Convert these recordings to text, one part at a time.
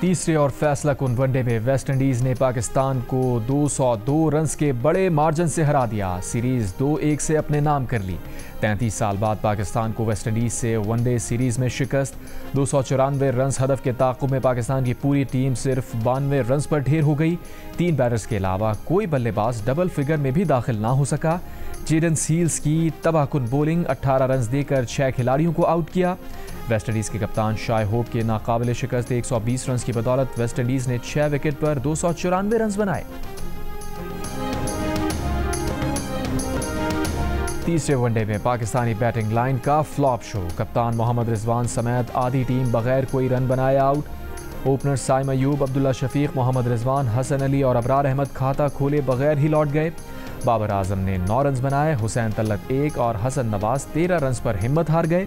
तीसरे और फैसला कुन वनडे में वेस्टइंडीज ने पाकिस्तान को 202 रन्स के बड़े मार्जिन से हरा दिया। सीरीज 2-1 से अपने नाम कर ली। 33 साल बाद पाकिस्तान को वेस्टइंडीज से वनडे सीरीज में शिकस्त। 294 रन्स हदफ के ताक़ुब में पाकिस्तान की पूरी टीम सिर्फ 92 रन्स पर ढेर हो गई। 3 बैटर्स के अलावा कोई बल्लेबाज डबल फिगर में भी दाखिल ना हो सका। जेडन सील्स की तबाहकुन बॉलिंग 18 रन्स देकर 6 खिलाड़ियों को आउट किया। वेस्टइंडीज के कप्तान शाय होप के नाकाबिले शिकस्त 120 रन्स की बदौलत वेस्टइंडीज ने 6 विकेट पर 294 रन्स बनाए। तीसरे वनडे में पाकिस्तानी बैटिंग लाइन का फ्लॉप शो। कप्तान मोहम्मद रिजवान समेत आधी टीम बगैर कोई रन बनाए आउट। ओपनर साइम अयूब, अब्दुल्ला शफीक, मोहम्मद रिजवान, हसन अली और अबरार अहमद खाता खोले बगैर ही लौट गए। बाबर आजम ने 9 रन्स बनाए। हुसैन तलत 1 और हसन नवाज 13 रन्स पर हिम्मत हार गए।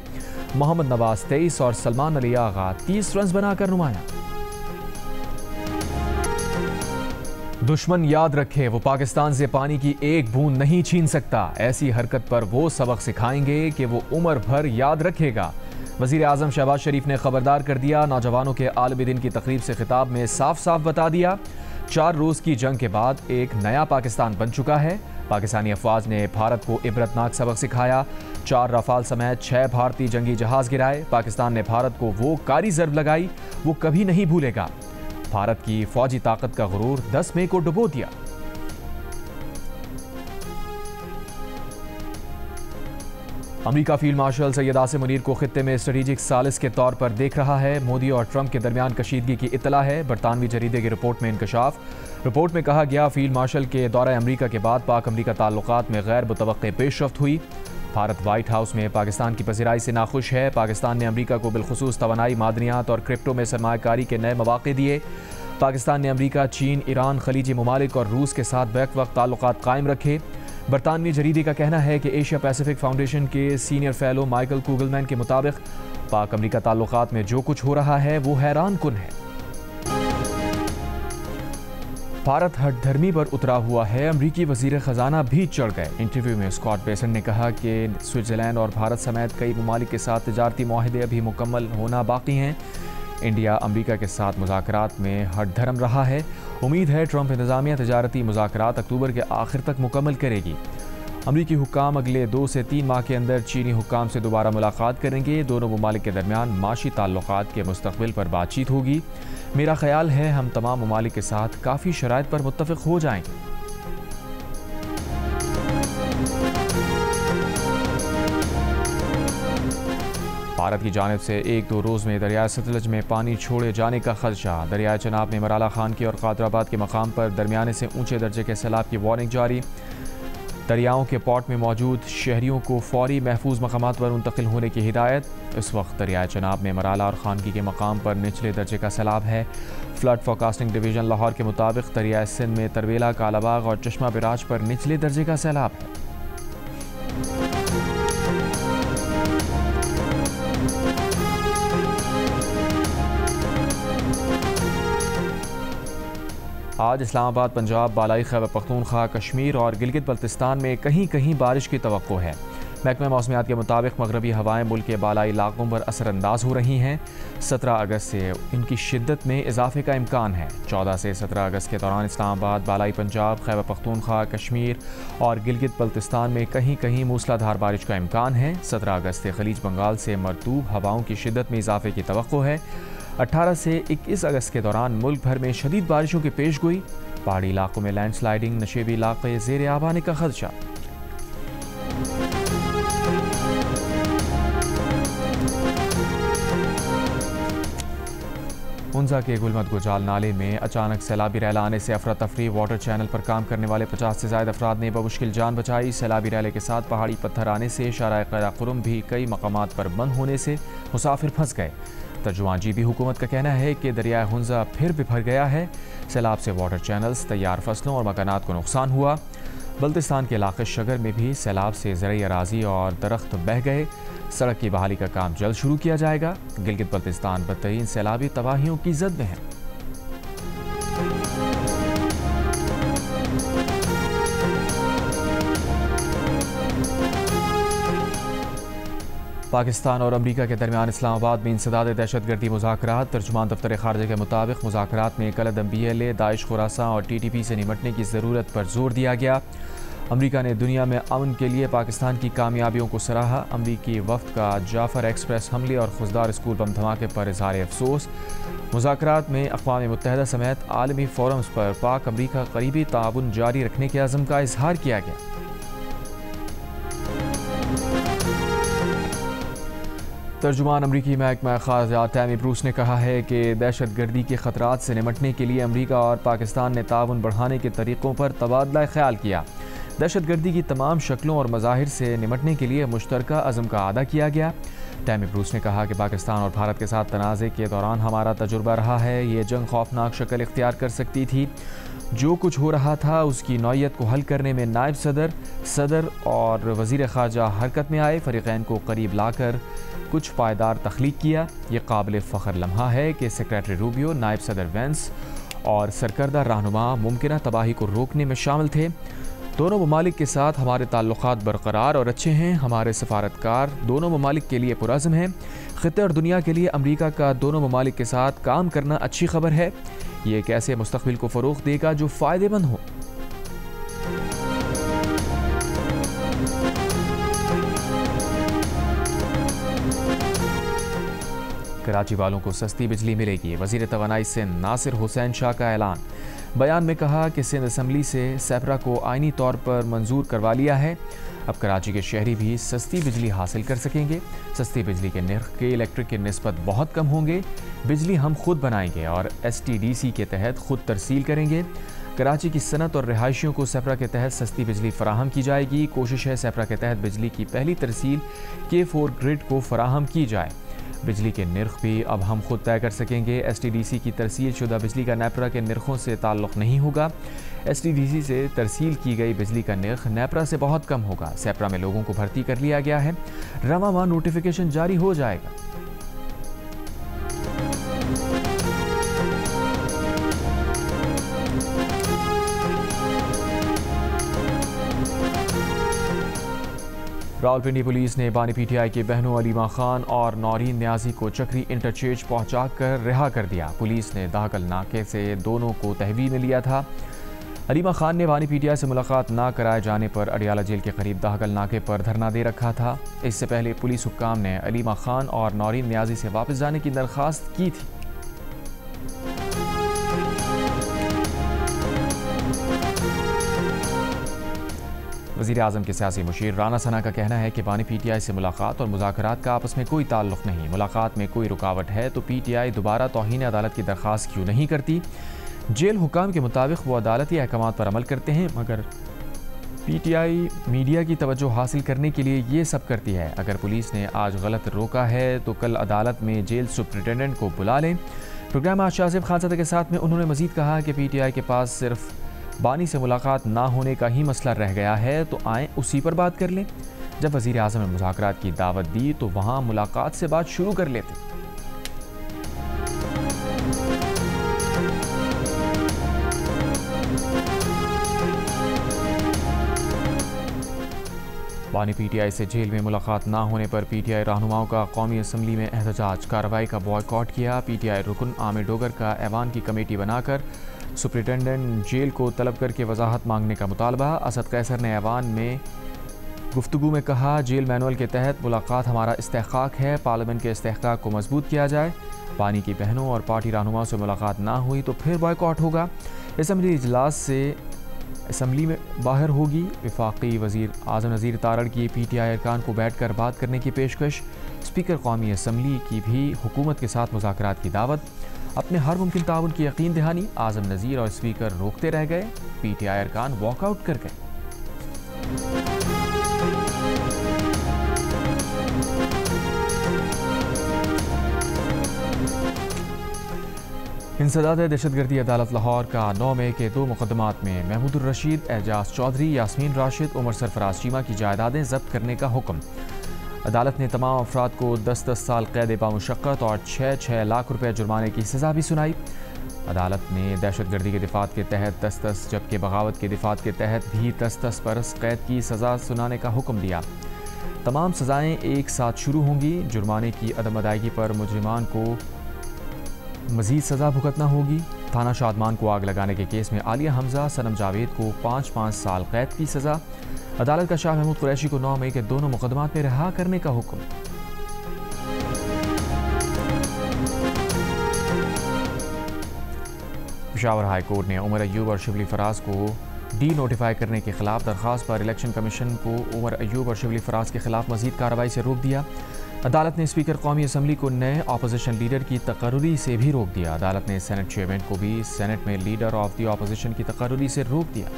मोहम्मद नवाज 23 और सलमान अली आगा 30 रन्स बनाकर नुमाया। दुश्मन याद रखे वो पाकिस्तान से पानी की एक बूंद नहीं छीन सकता। ऐसी हरकत पर वो सबक सिखाएंगे कि वो उम्र भर याद रखेगा। वज़ीर आज़म शहबाज शरीफ ने खबरदार कर दिया। नौजवानों के आलमी दिन की तकरीब से खिताब में साफ साफ बता दिया 4 रोज़ की जंग के बाद एक नया पाकिस्तान बन चुका है। पाकिस्तानी अफवाज ने भारत को इबरतनाक सबक सिखाया। 4 रफाल समेत 6 भारतीय जंगी जहाज गिराए। पाकिस्तान ने भारत को वो कारी ज़रब लगाई वो कभी नहीं भूलेगा। भारत की फौजी ताकत का गुरूर 10 मई को डुबो दिया। America field marshal Syed Asim Munir को खित्ते में स्ट्रेटेजिक सालिस के तौर पर देख रहा है। मोदी और ट्रंप के दरमियान कशीदगी की इत्तला है। बरतानवी जरीदे की रिपोर्ट में इंकशाफ। रिपोर्ट में कहा गया फील्ड मार्शल के दौरा अमेरिका के बाद पाक अमेरिका ताल्लुकात में गैर मुतवक्के पेशरफ्त हुई। भारत व्हाइट हाउस में पाकिस्तान की पज़ीराई से नाखुश है। पाकिस्तान ने अमेरिका को बिलखुसूस तवानाई, मादनियात और क्रिप्टो में सरमायाकारी के नए मौक़े दिए। पाकिस्तान ने अमेरिका, चीन, ईरान, खलीजी ममालिक और रूस के साथ बैक वक्त ताल्लुकात कायम रखे। बरतानवी जरीदे का कहना है कि एशिया पैसिफिक फाउंडेशन के सीनियर फेलो माइकल कुगलमैन के मुताबिक पाक अमेरिका ताल्लुकात में जो कुछ हो रहा है वो हैरान कुन है। भारत हठधर्मी पर उतरा हुआ है। अमरीकी वजीर खजाना भी चढ़ गए। इंटरव्यू में स्कॉट बेसन ने कहा कि स्विट्जरलैंड और भारत समेत कई ममालिक के साथ तिजारती मुआहदे अभी मुकम्मल होना बाकी हैं। इंडिया अमरीका के साथ मुज़ाकरात में हठधर्म रहा है। उम्मीद है ट्रंप इंतज़ामिया तिजारती मुज़ाकरात अक्टूबर के आखिर तक मुकम्मल करेगी। अमरीकी हुक्काम अगले 2 से 3 माह के अंदर चीनी हुक्काम से दोबारा मुलाकात करेंगे। दोनों ममालिक के दरमियान माशी ताल्लुकात के मुस्तक़बिल पर बातचीत होगी। मेरा ख्याल है हम तमाम ममालिक के साथ काफ़ी शराइत पर मुत्तफ़िक हो जाएंगे। भारत की जानिब से 1-2 रोज़ में दरियाए सतलज में पानी छोड़े जाने का खदशा। दरियाए चनाब में मराला खान की और कादराबाद के मकाम पर दरमियाने से ऊंचे दर्जे के सैलाब की वार्निंग जारी। दरियाओं के पॉट में मौजूद शहरियों को फौरी महफूज मकामात पर मुंतकिल होने की हिदायत। इस वक्त दरियाए चनाब में मराला और खानगी के मकाम पर निचले दर्जे का सैलाब है। फ्लड फोरकास्टिंग डिवीज़न लाहौर के मुताबिक दरियाए सिंध में तरवेला, कालाबाग और चश्मा बिराज पर निचले दर्जे का सैलाब है। आज इस्लामाबाद, पंजाब, बालाई खैबर पख्तूनख्वा, कश्मीर और गिलगित बल्तिस्तान में कहीं कहीं बारिश की तवक्को है। महकमा मौसमियात के मुताबिक मगरबी हवाएं मुल्क के बालाई इलाकों पर असरअंदाज हो रही हैं। 17 अगस्त से इनकी शिद्दत में इजाफे का इम्कान है। 14 से 17 अगस्त के दौरान इस्लामाबाद, बालाई पंजाब, खैबर पख्तूनख्वा, कश्मीर और गिलगित बल्तिस्तान में कहीं कहीं मूसलाधार बारिश का इम्कान है। 17 अगस्त से खलीज बंगाल से मरतूब हवाओं की शिद्दत में इजाफे की तवक्को है। 18 से 21 अगस्त के दौरान मुल्क भर में शदीद बारिशों की पेशगोई। पहाड़ी इलाकों में लैंडस्लाइडिंग, नशेबी इलाके ज़ेर आब आने का खदशा। उंजा के गुलमत गुजाल नाले में अचानक सैलाबी रैला आने से अफरा तफरी। वाटर चैनल पर काम करने वाले 50 से ज़ायद अफराद ने बमुश्किल जान बचाई। सैलाबी रैले के साथ पहाड़ी पत्थर आने से शाराए क़राक़ुरुम भी कई मकामात पर बंद होने से मुसाफिर फंस गए। तर्जुमान जीबी हुकूमत का कहना है कि दरियाए हुंजा फिर बिफर गया है। सैलाब से वाटर चैनल्स, तैयार फसलों और मकानात को नुकसान हुआ। बल्तिस्तान के इलाके शगर में भी सैलाब से ज़रई अराजी और दरख्त बह गए। सड़क की बहाली का काम जल्द शुरू किया जाएगा। गिलगित बल्तिस्तान बदतरीन सैलाबी तबाहियों की जद में है। पाकिस्तान और अमरीका के दरमियान इस्लामाबाद में इंसदाद दहशतगर्दी मुज़ाकरात। तर्जुमान दफ्तर खारजा के मुताबिक मुज़ाकरात में कलअदम BLA, दाइश खुरासान और TTP से निपटने की ज़रूरत पर जोर दिया गया। अमरीका ने दुनिया में अमन के लिए पाकिस्तान की कामयाबियों को सराहा। अमरीकी वफ़द का जाफर एक्सप्रेस हमले और खुजदार स्कूल बम धमाके पर इज़हार अफसोस। मुज़ाकरात में अक़वाम मुत्तहिदा समेत आलमी फोरम्स पर पाक अमरीका करीबी ताउन जारी रखने के अज़्म का इजहार किया गया। तर्जुमान अमरीकी महकमा ख़ारजा टैमी ब्रूस ने कहा है कि दहशतगर्दी के ख़तरात से निपटने के लिए अमरीका और पाकिस्तान ने ताउन बढ़ाने के तरीक़ों पर तबादला ख्याल किया। दहशतगर्दी की तमाम शक्लों और मज़ाहिर से निपटने के लिए मुश्तरका अज़म का अदा किया गया। टैमी ब्रूस ने कहा कि पाकिस्तान और भारत के साथ तनाज़े के दौरान हमारा तजुर्बा रहा है। ये जंग खौफनाक शक्ल इख्तियार कर सकती थी। जो कुछ हो रहा था उसकी नौयत को हल करने में नायब सदर और वज़ीर ख़ारजा हरकत में आए। फ़रीक़ैन को करीब लाकर कुछ पायदार तख्लीक किया। ये काबिल फ़ख्र लम्हा है कि सेक्रेटरी रूबियो, नायब सदर वेंस और सरकर्दा रहनुमा मुमकिन तबाही को रोकने में शामिल थे। दोनों ममालिक के साथ हमारे ताल्लुकात बरकरार और अच्छे हैं। हमारे सफारतकार दोनों ममालिक के लिए पुरज़्म हैं। ख़ित्ते और दुनिया के लिए अमरीका का दोनों ममालिक के साथ काम करना अच्छी खबर है। ये एक ऐसे मुस्तक़बिल को फ़रोग़ देगा जो फ़ायदेमंद हो। कराची वालों को सस्ती बिजली मिलेगी। वज़ीर तवानाई सिंध नासिर हुसैन शाह का ऐलान। बयान में कहा कि सिंध असम्बली से सेपरा को आइनी तौर पर मंजूर करवा लिया है। अब कराची के शहरी भी सस्ती बिजली हासिल कर सकेंगे। सस्ती बिजली के नर्ख के इलेक्ट्रिक की निस्बत बहुत कम होंगे। बिजली हम खुद बनाएंगे और STDC के तहत खुद तरसील करेंगे। कराची की सनत और रिहायशियों को सेपरा के तहत सस्ती बिजली फराहम की जाएगी। कोशिश है सेपरा के तहत बिजली की पहली तरसील K4 ग्रिड को फराहम की जाए। बिजली के नर्ख भी अब हम खुद तय कर सकेंगे। STDC की तरसील शुदा बिजली का नेपरा के नर्खों से ताल्लुक़ नहीं होगा। STDC से तरसील की गई बिजली का नर्ख नेपरा से बहुत कम होगा। सेपरा में लोगों को भर्ती कर लिया गया है। रवा माह नोटिफिकेशन जारी हो जाएगा। रावलपिंडी पुलिस ने बानी PTI के बहनों अलीमा खान और नौरीन न्याजी को चक्री इंटरचेंज पहुंचाकर रिहा कर दिया। पुलिस ने दाहकल नाके से दोनों को तहवील में लिया था। अलीमा खान ने बानी PTI से मुलाकात ना कराए जाने पर अडियाला जेल के करीब दाहकल नाके पर धरना दे रखा था। इससे पहले पुलिस हुक्काम ने अलीमा खान और नौरीन न्याजी से वापस जाने की दरख्वास्त की थी। वज़ीर आज़म के सियासी मुशीर राना सना का कहना है कि बानी PTI से मुलाकात और मुज़ाकरात का आपस में कोई ताल्लुक़ नहीं। मुलाकात में कोई रुकावट है तो PTI दोबारा तौहीन अदालत की दरख्वास्त क्यों नहीं करती। जेल हुक्काम के मुताबिक वो अदालती अहकामात पर अमल करते हैं, मगर PTI मीडिया की तवज्जो हासिल करने के लिए ये सब करती है। अगर पुलिस ने आज गलत रोका है तो कल अदालत में जेल सुप्रिटेंडेंट को बुला लें। प्रोग्राम आज शाज़िब खानज़ादा के साथ में उन्होंने मज़ीद कहा कि PTI के पास सिर्फ बानी से मुलाकात ना होने का ही मसला रह गया है तो आएँ उसी पर बात कर लें। जब वज़ीर आज़म ने मुज़ाकरात की दावत दी तो वहाँ मुलाकात से बात शुरू कर लेते। बानी PTI से जेल में मुलाकात ना होने पर PTI रहनुमाओं का कौमी असम्बली में एहतजाज। कार्रवाई का बॉयकॉट किया। PTI रुकन आमिर डोगर का ऐवान की कमेटी बनाकर सुप्रिटेंडेंट जेल को तलब करके वजाहत मांगने का मुतालबा। असद कैसर ने ऐवान में गुफ्तगू में कहा, जेल मैनुअल के तहत मुलाकात हमारा इस्तेहकाक है। पार्लियामेंट के इस्तेहकाक को मजबूत किया जाए। बानी की बहनों और पार्टी रहनुमाओं से मुलाकात ना हुई तो फिर बॉयकॉट होगा। असम्बली इजलास से असम्बली में बाहर होगी। वफाकी वज़ीर आज़म नज़ीर तारड़ की PTI अरकान को बैठ कर बात करने की पेशकश। स्पीकर कौमी असम्बली की भी हुकूमत के साथ मुज़ाकरात की दावत। अपने हर मुमकिन ताउन की यकीन दहानी। आज़म नज़ीर और स्पीकर रोकते रह गए। PTI अरकान वॉकआउट कर गए। इंसदाद दहशतगर्दी अदालत लाहौर का 9 मई के 2 मुकदमात में महमूद रशीद, एजाज चौधरी, यास्मीन राशिद, उमर सरफराज चीमा की जायदादें जब्त करने का हुक्म। अदालत ने तमाम अफराद को 10-10 साल कैद बामुशक्कत और 6-6 लाख रुपये जुर्माने की सज़ा भी सुनाई। अदालत ने दहशतगर्दी के दिफात के तहत 10-10 जबकि बगावत के दिफात के तहत भी 10-10 बरस कैद की सज़ा सुनाने का हुक्म दिया। तमाम सज़ाएं एक साथ शुरू होंगी। जुर्माने की अदम अदायगी पर मुजरिमान को मज़ीद सज़ा भुगतना होगी। थाना शादमान को आग लगाने के केस में आलिया हमजा, सनम जावेद को 5-5 साल कैद की सज़ा। अदालत का शाह महमूद कुरैशी को 9 मई के दोनों मुकदमात में रिहा करने का हुक्म। पेशावर हाई कोर्ट ने उमर अयूब और शिबली फराज को डी नोटिफाई करने के खिलाफ दरख्वास्त पर इलेक्शन कमीशन को उमर अयूब और शिबली फराज के खिलाफ मजीद कार्रवाई से रोक दिया। अदालत ने स्पीकर कौमी असम्बली को नए अपोजिशन लीडर की तकर्रुरी से भी रोक दिया। अदालत ने सेनेट चेयरमैन को भी सेनेट में लीडर ऑफ द अपोजिशन की तकर्रुरी से रोक दिया।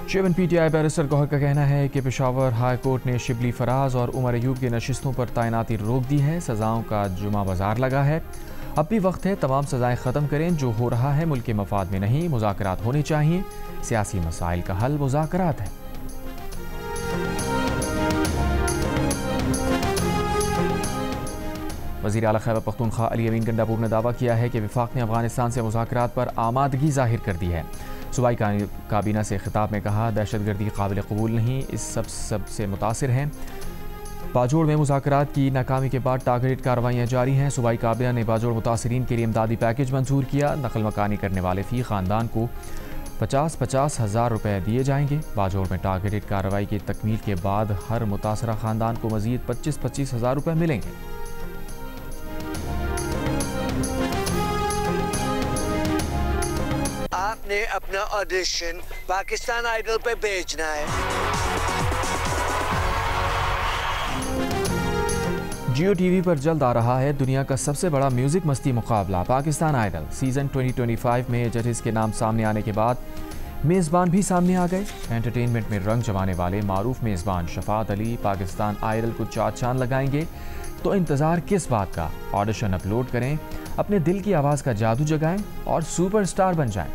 चेयरमैन पीटीआई बैरिस्टर गौहर का कहना है कि पेशावर हाई कोर्ट ने शिबली फराज और उमर अयूब की नशिस्तों पर तैनाती रोक दी है। सज़ाओं का जुमा बाजार लगा है। अब भी वक्त है तमाम सज़ाएं ख़त्म करें। जो हो रहा है मुल्क के मफाद में नहीं, मुज़ाकरात होने चाहिए। सियासी मसाइल का हल मुज़ाकरात है। वज़ीर आला खैबर पख्तूनख्वा अली अमीन गंडापुर ने दावा किया है कि वफाक ने अफगानिस्तान से मुज़ाकरात पर आमादगी जाहिर कर दी है। सूबाई काबीना से खिताब में कहा, दहशतगर्दी काबिल कबूल नहीं, इस सब से मुतासिर हैं। बाजोड़ में मुज़ाकरात की नाकामी के बाद टारगेटेड कार्रवाइयाँ जारी हैं। सूबाई काबीना ने बाजोड़ मुतासरीन के लिए इमदादी पैकेज मंजूर किया। नकल मकानी करने वाले फ़ी ख़ानदान को 50-50 हज़ार रुपये दिए जाएंगे। बाजोड़ में टारगेटेड कार्रवाई की तकमील के बाद हर मुतासरा ख़ानदान को मज़ीद 25-25 हज़ार रुपये मिलेंगे। आपने अपना ऑडिशन पाकिस्तान आइडल पे भेजना है। जियो टीवी पर जल्द आ रहा है दुनिया का सबसे बड़ा म्यूजिक मस्ती मुकाबला पाकिस्तान आइडल। सीजन 2025 में जजेस के नाम सामने आने के बाद मेज़बान भी सामने आ गए। एंटरटेनमेंट में रंग जमाने वाले मारूफ मेज़बान शफात अली पाकिस्तान आइडल को 4 चांद लगाएंगे। तो इंतज़ार किस बात का? ऑडिशन अपलोड करें, अपने दिल की आवाज़ का जादू जगाएं और सुपरस्टार बन जाएं।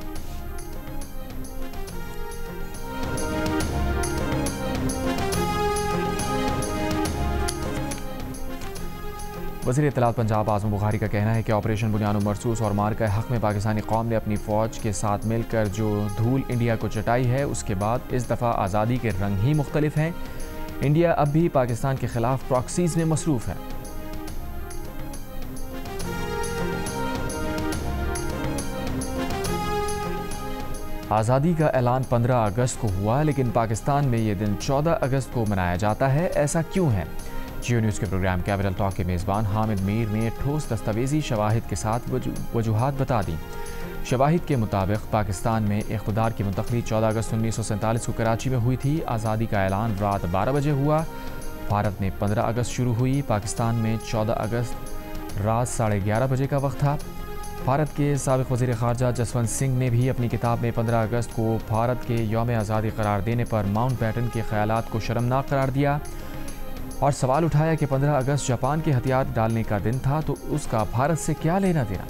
वज़ीर इत्तलात पंजाब आज़म बुखारी का कहना है कि ऑपरेशन बुनियान मरसूस और मार्का हक़ में पाकिस्तानी कौम ने अपनी फ़ौज के साथ मिलकर जो धूल इंडिया को चटाई है, उसके बाद इस दफ़ा आज़ादी के रंग ही मुख्तलिफ हैं। इंडिया अब भी पाकिस्तान के ख़िलाफ़ प्रॉक्सीज़ में मसरूफ़ है। आज़ादी का ऐलान 15 अगस्त को हुआ, लेकिन पाकिस्तान में ये दिन 14 अगस्त को मनाया जाता है। ऐसा क्यों है? जियो न्यूज़ के प्रोग्राम कैपिटल टॉक के मेज़बान हामिद मीर ने ठोस दस्तावेजी शवाहिद के साथ वजूहात बता दी। शवाहिद के मुताबिक पाकिस्तान में इक़्तिदार की मुंतक़ली 14 अगस्त 1947 को कराची में हुई थी। आज़ादी का ऐलान रात 12 बजे हुआ। भारत में 15 अगस्त शुरू हुई। पाकिस्तान में 14 अगस्त रात 11:30 बजे का वक्त था। भारत के साबिक़ वज़ीर ख़ारजा जसवंत सिंह ने भी अपनी किताब में 15 अगस्त को भारत के यौम आज़ादी करार देने पर माउंटबेटन के ख़यालात को शर्मनाक करार दिया और सवाल उठाया कि 15 अगस्त जापान के हथियार डालने का दिन था, तो उसका भारत से क्या लेना देना।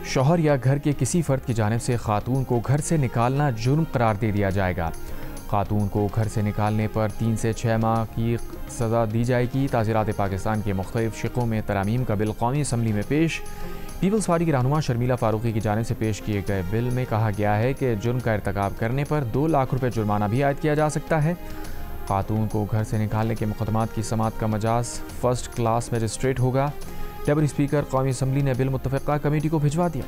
शौहर या घर के किसी फ़र्द की जानिब से खातून को घर से निकालना जुर्म करार दे दिया जाएगा। खातून को घर से निकालने पर 3 से 6 माह की सज़ा दी जाएगी। ताज़ीरात पाकिस्तान के मुख्तलिफ शिकों में तरमीम का बिल कौमी असम्बली में पेश। पीपल्स पार्टी की रहनुमा शर्मिला फारूकी की जानिब से पेश किए गए बिल में कहा गया है कि जुर्म का इर्तकाब करने पर 2 लाख रुपये जुर्माना भी आयद किया जा सकता है। खातून को घर से निकालने के मुकदमात की समात का मजाज फर्स्ट क्लास मजिस्ट्रेट होगा। डेप्यूटी स्पीकर कौमी असम्बली ने बिल मुत्तफ़िक़ा कमेटी को भिजवा दिया।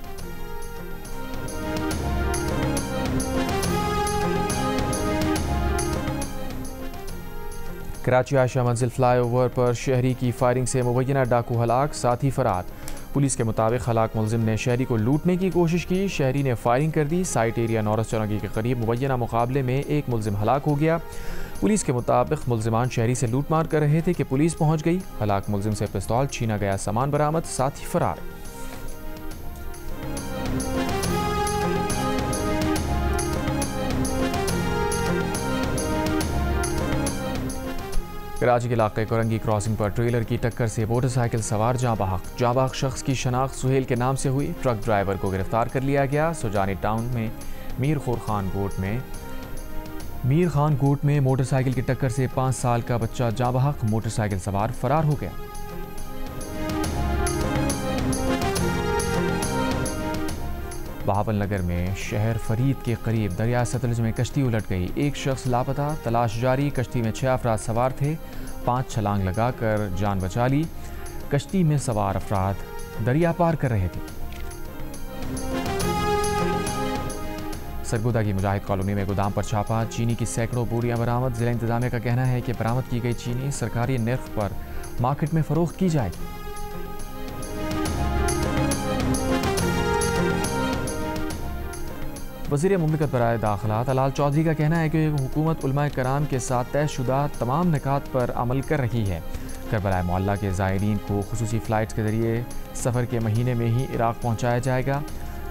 कराची आयशा मंजिल फ्लाईओवर पर शहरी की फायरिंग से मुबैना डाकू हलाक, साथी फरार। पुलिस के मुताबिक हलाक मुलजिम ने शहरी को लूटने की कोशिश की। शहरी ने फायरिंग कर दी। साइट एरिया नौरस चौरंगी के करीब मुबैना मुकाबले में एक मुलजिम हलाक हो गया। पुलिस के मुताबिक मुलजिमान शहरी से लूट मार कर रहे थे कि पुलिस पहुंच गई। हलाक मुलजिम से पिस्तौल, छीना गया सामान बरामद, साथी फरार। कराची के इलाके कोरंगी क्रॉसिंग पर ट्रेलर की टक्कर से मोटरसाइकिल सवार जांबाग शख्स की शनाख्त सुहेल के नाम से हुई। ट्रक ड्राइवर को गिरफ्तार कर लिया गया। सुजानी टाउन में मीर खोर खान कोर्ट में मीर खान कोट में मोटरसाइकिल की टक्कर से 5 साल का बच्चा जाँ बहक, मोटरसाइकिल सवार फरार हो गया। बहावलनगर में शहर फरीद के करीब दरिया सतलुज में कश्ती उलट गई, एक शख्स लापता, तलाश जारी। कश्ती में 6 अफराद सवार थे, 5 छलांग लगाकर जान बचा ली। कश्ती में सवार अफराद दरिया पार कर रहे थे। सरगोदा की मुजाहिद कॉलोनी में गोदाम पर छापा, चीनी की सैकड़ों बोरियां बरामद। जिला इंतजामिया का कहना है कि बरामद की गई चीनी सरकारी निर्ख पर मार्केट में फरोख्त की जाएगी। वज़ीर मुमलिकत बराए दाखिला तलाल चौधरी का कहना है कि हुकूमत उलमाए कराम के साथ तयशुदा तमाम निकात पर अमल कर रही है। करबलाए मोहल्ला के ज़ायरीन को खुसूसी फ़्लाइट्स के ज़रिए सफ़र के महीने में ही इराक़ पहुँचाया जाएगा।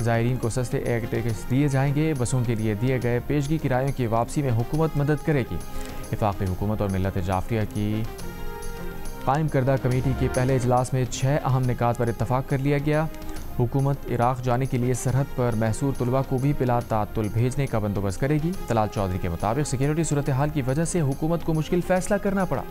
ज़ायरीन को सस्ते एयर टिकट्स दिए जाएंगे। बसों के लिए दिए गए पेशगी किरायों की वापसी में हुकूमत मदद करेगी। वफाकी हुकूमत और मिल्लत जाफरिया की कायम करदा कमेटी के पहले इजलास में 6 अहम निकात पर इत्तफाक कर लिया गया। हुकूमत इराक़ जाने के लिए सरहद पर महसूर तलबा को भी बिला तातुल भेजने का बंदोबस्त करेगी। तलाल चौधरी के मुताबिक सिक्योरिटी सूरत हाल की वजह से हुकूमत को मुश्किल फैसला करना पड़ा।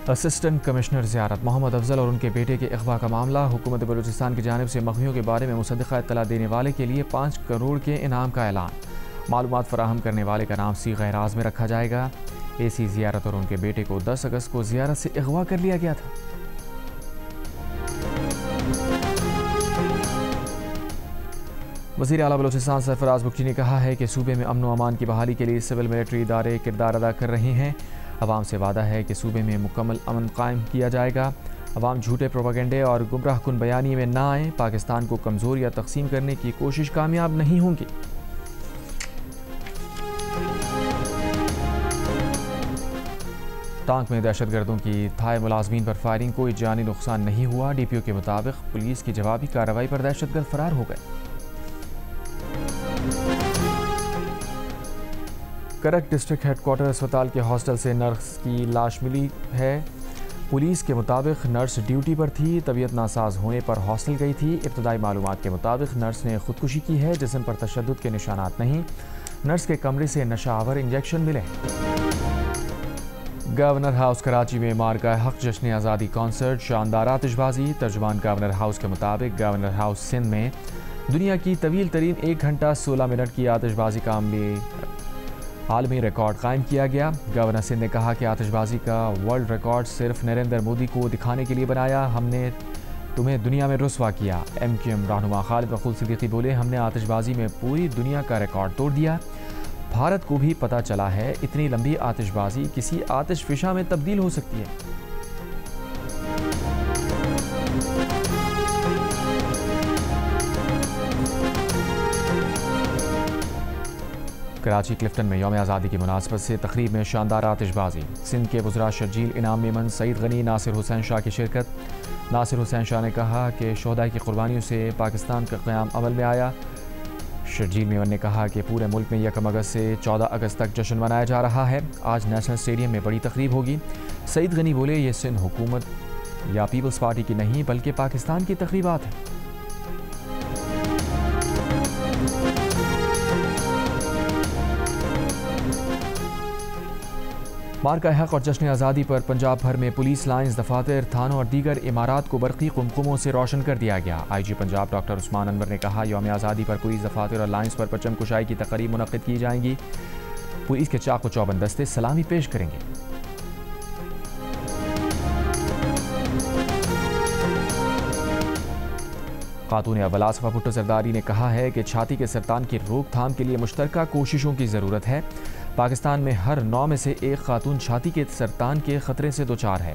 असिस्टेंट कमिश्नर ज़ियारत मोहम्मद अफजल और उनके बेटे के अगवा का मामला। हुकूमत बलूचिस्तान की जानिब से मग़वियों के बारे में मुसद्दक़ा इत्तला देने वाले के लिए 5 करोड़ के इनाम का ऐलान। मालूमात फराहम करने वाले का नाम सीग़ एराज़ में रखा जाएगा। एसी ज़ियारत और उनके बेटे को 10 अगस्त को ज़ियारत से अगवा कर लिया गया था। वज़ीर आला बलूचिस्तान सरफराज बुगटी ने कहा है कि सूबे में अमन व अमान की बहाली के लिए सिविल मिलिट्री इदारे किरदार अदा कर रहे हैं। अवाम से वादा है कि सूबे में मुकम्मल अमन कायम किया जाएगा। अवाम झूठे प्रोपेगेंडे और गुमराह कुन बयानी में ना आए। पाकिस्तान को कमज़ोर या तकसीम करने की कोशिश कामयाब नहीं होंगी। टांक में दहशतगर्दों की थाई मुलाजमीन पर फायरिंग, कोई जानी नुकसान नहीं हुआ। डीपीओ के मुताबिक पुलिस की जवाबी कार्रवाई पर दहशतगर्द फरार हो गए। करक डिस्ट्रिक्ट हेडक्वार्टर अस्पताल के हॉस्टल से नर्स की लाश मिली है। पुलिस के मुताबिक नर्स ड्यूटी पर थी, तबीयत नासाज होने पर हॉस्टल गई थी। इब्तदाई मालूमात के मुताबिक नर्स ने खुदकुशी की है, जिस्म पर तशद्दुद के निशानात नहीं। नर्स के कमरे से नशावर इंजेक्शन मिले। गवर्नर हाउस कराची में मारका हक जश्न आज़ादी कॉन्सर्ट, शानदार आतिशबाजी। तर्जुमान गवर्नर हाउस के मुताबिक गवर्नर हाउस सिंध में दुनिया की तवील तरीन 1 घंटा 16 मिनट की आतिशबाजी का आलमी रिकॉर्ड कायम किया गया। गवर्नर सिंध ने कहा कि आतिशबाजी का वर्ल्ड रिकॉर्ड सिर्फ नरेंद्र मोदी को दिखाने के लिए बनाया, हमने तुम्हें दुनिया में रुस्वा किया। MQM रहनुमा खालिद वक़ूल सिद्दीकी बोले, हमने आतिशबाजी में पूरी दुनिया का रिकॉर्ड तोड़ दिया। भारत को भी पता चला है इतनी लंबी आतिशबाजी किसी आतिशफिशा में तब्दील हो सकती है। कराची क्लिफ्टन में यौम आज़ादी की मुनासबत से तकरीब में शानदार आतिशबाजी। सिंध के वज़रा शर्जील इनाम मेमन, सईद गनी, नासिर हुसैन शाह की शिरकत। नासिर हुसैन शाह ने कहा कि शोहदा की कुर्बानियों से पाकिस्तान का क़याम अमल में आया। शर्जील मेमन ने कहा कि पूरे मुल्क में 1 अगस्त से 14 अगस्त तक जश्न मनाया जा रहा है। आज नेशनल स्टेडियम में बड़ी तकरीब होगी। सईद गनी बोले, ये सिंध हुकूमत या पीपल्स पार्टी की नहीं बल्कि पाकिस्तान की तकरीबात है। मार्का हक और जश्न आज़ादी पर पंजाब भर में पुलिस लाइन्स, दफातर, थानों और दीगर इमारात को बरक़ी कुमकुमों से रोशन कर दिया गया। IG पंजाब डॉक्टर उस्मान अनवर ने कहा, यौम आज़ादी पर पुलिस दफातर और लाइन्स पर परचम कुशाई की तक़रीब मुनक़्क़िद की जाएंगी। पुलिस के चाक व चौबंद दस्ते सलामी पेश करेंगे। खातून अव्वल आसिफा भुट्टो जरदारी ने कहा है कि छाती के सरतान की रोकथाम के लिए मुश्तरका कोशिशों की ज़रूरत है। पाकिस्तान में हर 9 में से 1 खातून छाती के सरतान के ख़तरे से दोचार है।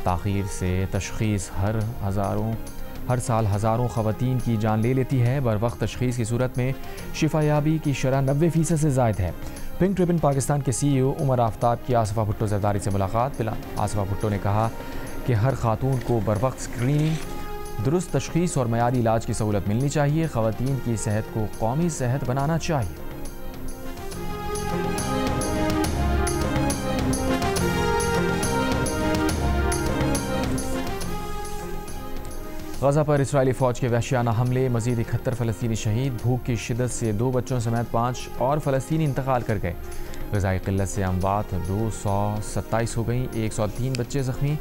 ताख़ीर से तशख़ीस हर साल हज़ारों ख़वातीन की जान ले लेती है। बर वक्त तशख़ीस की सूरत में शिफायाबी की शरह 90% से ज़ायद है। पिंक रिबन पाकिस्तान के CEO उमर आफ्ताब की आसिफा भुट्टो जरदारी से मुलाकात। आसिफा भुट्टो ने कहा कि हर खातून को बर वक्त स्क्रीनिंग, दुरुस्त तशख़ीस और मयारी इलाज की सहूलत मिलनी चाहिए। ख़वातीन की सेहत को कौमी सेहत बनाना चाहिए। गजा पर इसराइली फ़ौज के वहशियाना हमले, मज़ीद 71 फ़लस्तीनी शहीद। भूख की शिद्दत से 2 बच्चों समेत 5 और फ़लस्तीनी इंतकाल कर गए। ग़िज़ाई क़िल्लत से अमवात 227 हो गई, 103 बच्चे ज़ख्मी।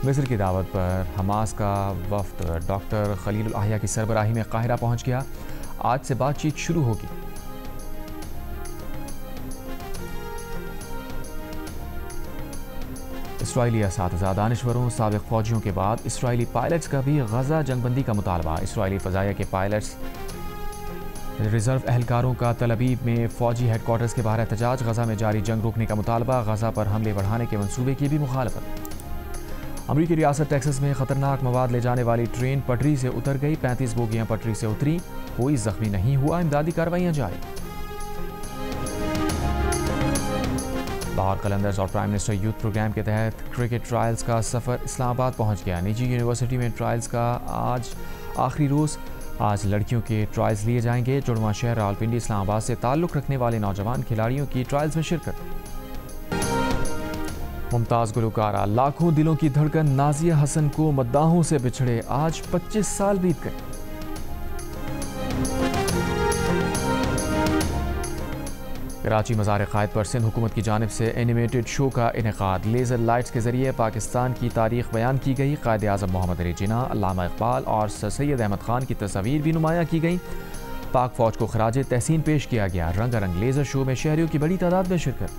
मिस्र की दावत पर हमास का वफ़द डॉक्टर खलील अहिया की सरबराही में काहिरा पहुँच गया। आज से बातचीत शुरू होगी। इसराइली असातिज़ा, दानिश्वरों, साबिक़ फ़ौजियों के बाद इसराइली पायलट्स का भी गजा जंगबंदी का मुतालबा। इसराइली फ़ज़ाइया के पायलट्स, रिज़र्व अहलकारों का तल अबीब में फ़ौजी हेडक्वार्टर्स के बाहर एहतजाज। गजा में जारी जंग रोकने का मुतालबा, गजा पर हमले बढ़ाने के मंसूबे की भी मुखालफत। अमरीकी रियासत टेक्सास में ख़तरनाक मवाद ले जाने वाली ट्रेन पटरी से उतर गई, 35 बोगियाँ पटरी से उतरी, कोई ज़ख्मी नहीं हुआ। इमदादी कार्रवाइयाँ जारी। लाहौर कलंदर्स और प्राइम मिनिस्टर यूथ प्रोग्राम के तहत क्रिकेट ट्रायल्स का सफ़र इस्लामाबाद पहुंच गया। निजी यूनिवर्सिटी में ट्रायल्स का आज आखिरी रोज़। आज लड़कियों के ट्रायल्स लिए जाएंगे। जुड़वां शहर रावलपिंडी इस्लामाबाद से ताल्लुक़ रखने वाले नौजवान खिलाड़ियों की ट्रायल्स में शिरकत। मुमताज़ गुलकारा, लाखों दिलों की धड़कन नाज़िया हसन को मद्दाहों से बिछड़े आज 25 साल बीत गए। कराची मज़ार क़ायद पर सिंध हुकूमत की जानिब से एनिमेटेड शो का इनेकाद। लेज़र लाइट्स के ज़रिए पाकिस्तान की तारीख़ बयान की गई। क़ायद आज़म मोहम्मद अली जिन्ना, अल्लामा इक़बाल और सर सैयद अहमद ख़ान की तस्वीर भी नुमायाँ की गई। पाक फ़ौज को ख़राज तहसीन पेश किया गया। रंगारंग लेज़र शो में शहरियों की बड़ी तादाद में शिरकत।